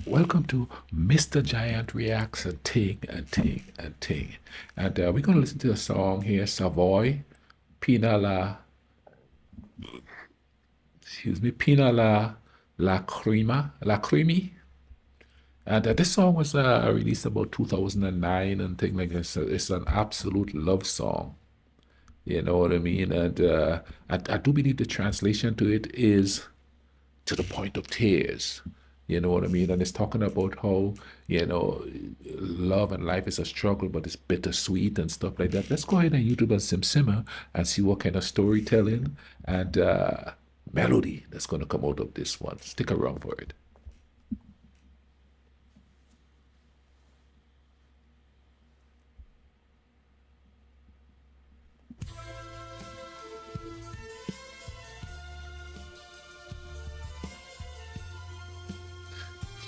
Welcome to Mr. Giant Reacts and Ting and Ting and Ting. And we're going to listen to a song here, Savoy, Pina la, excuse me, Pina la lacrimi. And this song was released about 2009 and thing like this. So it's an absolute love song. You know what I mean? And I do believe the translation to it is to the point of tears. You know what I mean? And it's talking about how, love and life is a struggle, but it's bittersweet and stuff like that. Let's go ahead and YouTube and simmer and see what kind of storytelling and melody that's going to come out of this one. Stick around for it.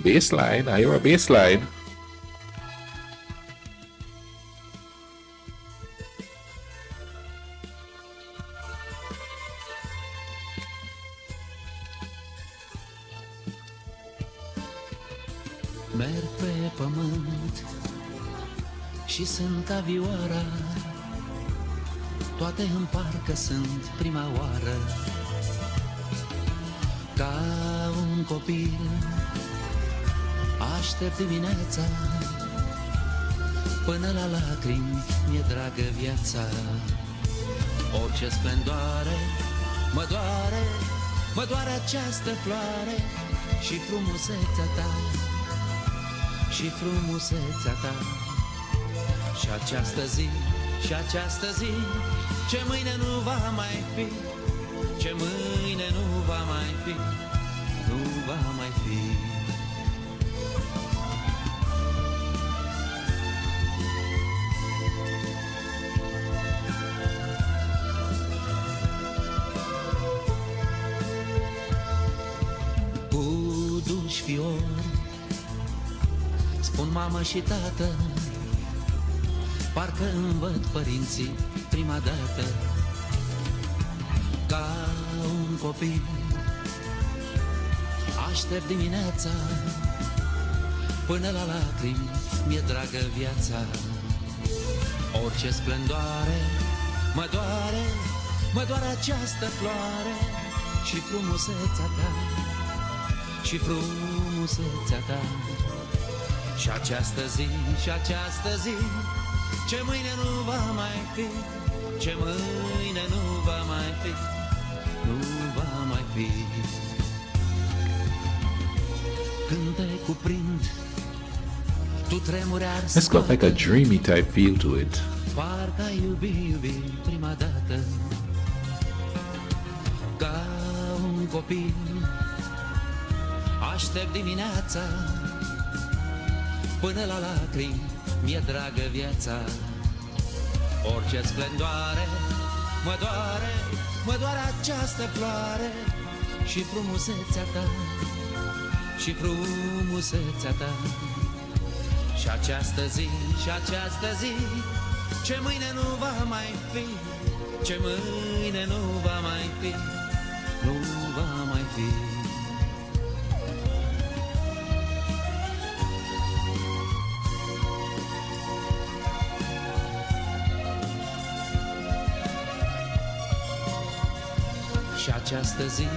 Baseline, I hear a baseline. Merg pe pământ și sunt ca vioara, toate în parcă sunt prima oară. Ca un copil aștept dimineața, până la lacrimi mi-e dragă viața. Orice splendoare mă doare, mă doare această floare și frumusețea ta, și frumusețea ta. Și această zi, și această zi, ce mâine nu va mai fi, ce mâine nu va mai fi, nu va mai fi. Cu duși fiori spun mamă și tată, parcă îmi văd părinții prima dată. Ca un copil aștept dimineața, până la lacrimi mi-e dragă viața. Orice splendoare mă doare, mă doare această floare și frumusețea ta, și frumusețea ta. Și această zi, și această zi, ce mâine nu va mai fi, ce mâine nu va mai fi, nu va mai fi. Când te cuprind, tu tremuri ars. It's got like a dreamy type feel to it. Parcă ai iubi prima dată. Ca un copil aștept dimineața, până la lacrimi mi-e dragă viața. Orice splendoare mă doare, mă doare această floare și frumusețea ta, și frumusețea ta. Și această zi, și această zi, ce mâine nu va mai fi, ce mâine nu va mai fi, nu va mai fi. Și această zi,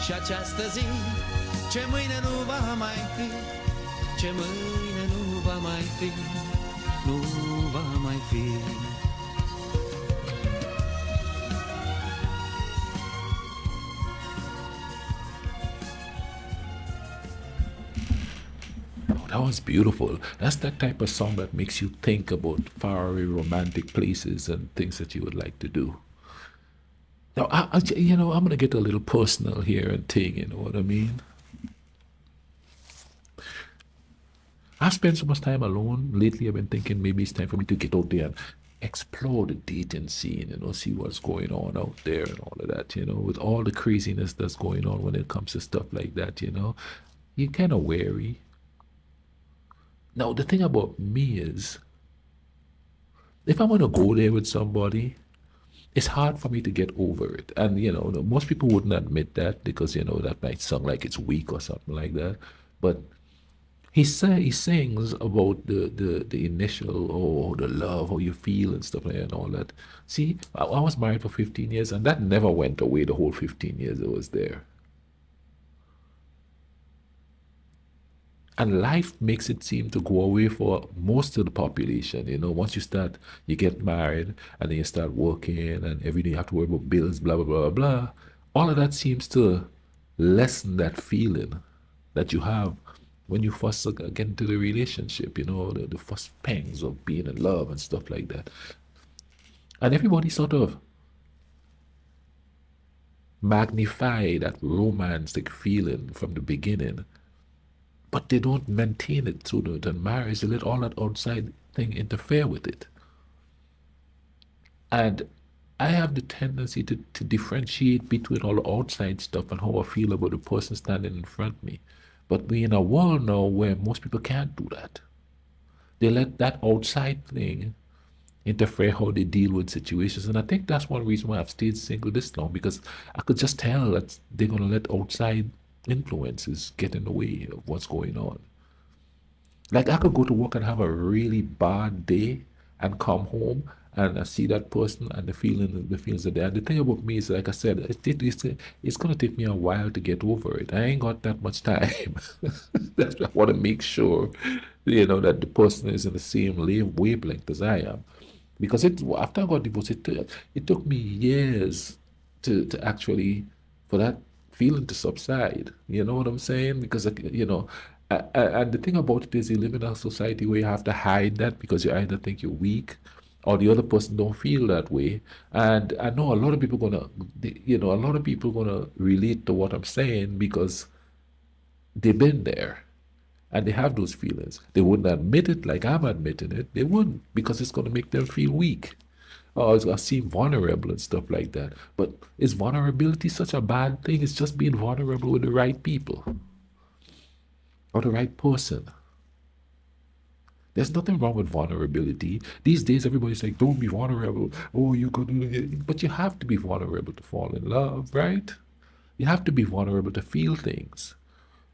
și această zi, ce mâine nu va mai fi, ce mâine nu va mai fi, nu va mai fi. Oh, that was beautiful. That's that type of song that makes you think about faraway romantic places and things that you would like to do. Now, I'm gonna get a little personal here and thing. You know what I mean? I've spent so much time alone lately. I've been thinking maybe it's time for me to get out there and explore the dating scene. See what's going on out there and all of that. With all the craziness that's going on when it comes to stuff like that. You're kind of wary. Now, the thing about me is, if I'm gonna go there with somebody, it's hard for me to get over it. And most people wouldn't admit that because that might sound like it's weak or something like that. But he sings about the initial, oh, the love, how you feel and stuff like that and all that. See, I was married for 15 years and that never went away the whole 15 years it was there. And life makes it seem to go away for most of the population. Once you get married and then you start working and every day you have to worry about bills, blah, blah, blah, blah. All of that seems to lessen that feeling that you have when you first get into the relationship, the first pangs of being in love and stuff like that. And everybody sort of magnify that romantic feeling from the beginning, but they don't maintain it through the marriage. They let all that outside thing interfere with it. And I have the tendency to differentiate between all the outside stuff and how I feel about the person standing in front of me. But we're in a world now where most people can't do that. They let that outside thing interfere how they deal with situations. And I think that's one reason why I've stayed single this long, because I could just tell that they're going to let outside influences get in the way of what's going on. Like I could go to work and have a really bad day and come home and I see that person and the feelings are there. And the thing about me is, like I said, it's going to take me a while to get over it. I ain't got that much time. That's why I want to make sure, that the person is in the same wavelength as I am. Because after I got divorced, it took me years to actually, for that feeling to subside. You know what I'm saying? Because, and the thing about it is you live in a society where you have to hide that because you either think you're weak or the other person don't feel that way. And I know a lot of people gonna relate to what I'm saying because they've been there and they have those feelings. They wouldn't admit it like I'm admitting it. They wouldn't, because it's gonna make them feel weak. Or it's gonna seem vulnerable and stuff like that. But is vulnerability such a bad thing? It's just being vulnerable with the right people or the right person. There's nothing wrong with vulnerability. These days, everybody's like, don't be vulnerable. Oh, you could do it. But you have to be vulnerable to fall in love, right? You have to be vulnerable to feel things.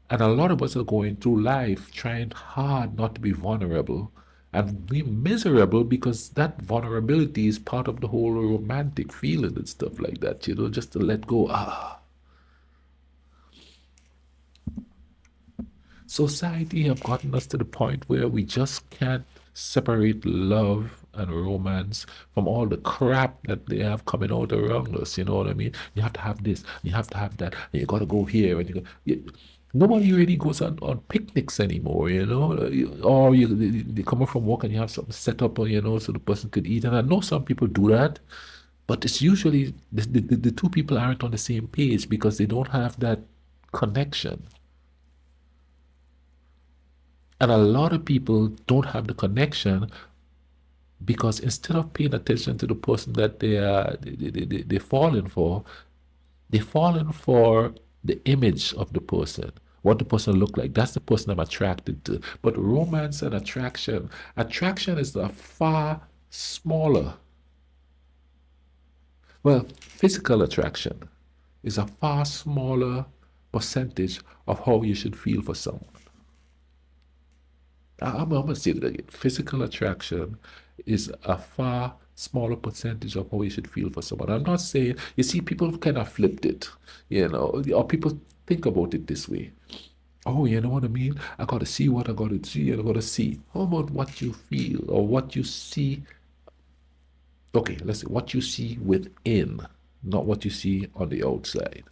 And a lot of us are going through life trying hard not to be vulnerable and be miserable because that vulnerability is part of the whole romantic feeling and stuff like that, just to let go. Society have gotten us to the point where we just can't separate love and romance from all the crap that they have coming out around us. You know what I mean? You have to have this, you have to have that, and you got to go here, and nobody really goes on picnics anymore, or they come from work and you have something set up, so the person could eat. And I know some people do that, but it's usually the two people aren't on the same page because they don't have that connection. And a lot of people don't have the connection because instead of paying attention to the person that they're falling for, they're falling for the image of the person, what the person look like. That's the person I'm attracted to. But romance and attraction is a far smaller. Well, physical attraction is a far smaller percentage of how you should feel for someone. I'm going to say it again. Physical attraction is a far smaller percentage of how you should feel for someone. I'm not saying, you see, people kind of flipped it, or people think about it this way. Oh, you know what I mean? I got to see what I got to see, and I got to see. How about what you feel or what you see? Okay, let's say what you see within, not what you see on the outside.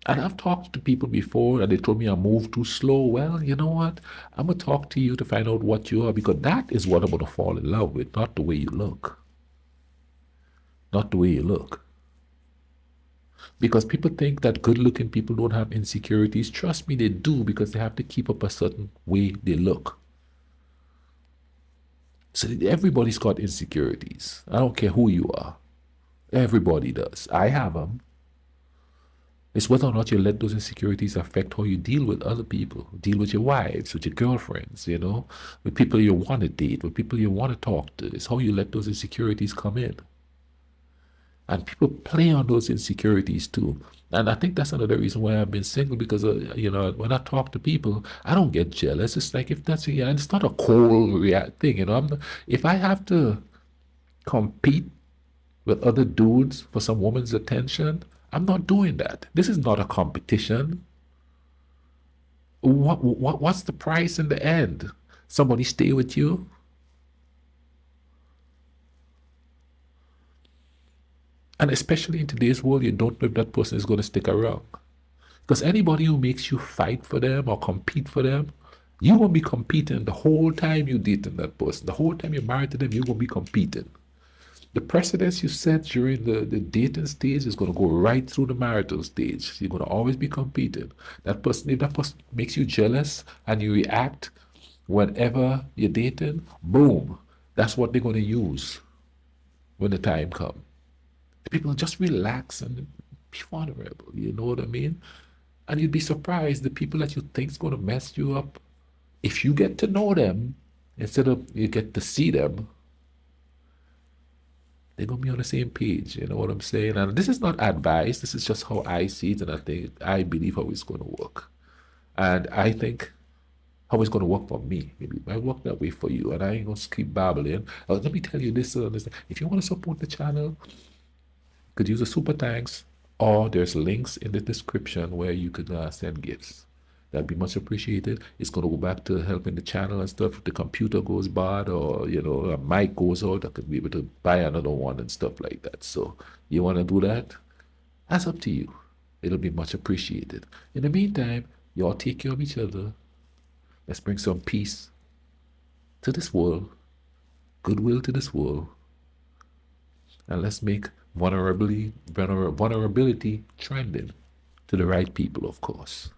And I've talked to people before and they told me I move too slow. Well, you know what? I'm going to talk to you to find out what you are, because that is what I'm going to fall in love with, not the way you look. Not the way you look. Because people think that good-looking people don't have insecurities. Trust me, they do, because they have to keep up a certain way they look. So everybody's got insecurities. I don't care who you are. Everybody does. I have them. It's whether or not you let those insecurities affect how you deal with other people, deal with your wives, with your girlfriends, with people you want to date, with people you want to talk to. It's how you let those insecurities come in. And people play on those insecurities too. And I think that's another reason why I've been single because, when I talk to people, I don't get jealous. It's like if that's, yeah, it's not a cold react thing, if I have to compete with other dudes for some woman's attention, I'm not doing that. This is not a competition. What's the price in the end? Somebody stay with you? And especially in today's world, you don't know if that person is going to stick around. Because anybody who makes you fight for them or compete for them, you won't be competing the whole time you're dating that person. The whole time you're married to them, you won't be competing. The precedence you set during the dating stage is going to go right through the marital stage. You're going to always be competing. That person, if that person makes you jealous and you react whenever you're dating, boom, that's what they're going to use when the time comes. People just relax and be vulnerable. You know what I mean? And you'd be surprised the people that you think is going to mess you up. If you get to know them instead of you get to see them, they're going to be on the same page. You know what I'm saying? And this is not advice. This is just how I see it, and I believe how it's going to work. And I think how it's going to work for me. Maybe it might work that way for you. And I ain't going to keep babbling. Let me tell you this. If you want to support the channel, could use a super thanks, or there's links in the description where you could send gifts. That'd be much appreciated. It's going to go back to helping the channel and stuff. If the computer goes bad or, a mic goes out, I could be able to buy another one and stuff like that. So you want to do that? That's up to you. It'll be much appreciated. In the meantime, y'all take care of each other. Let's bring some peace to this world, goodwill to this world, and let's make vulnerability trending to the right people, of course.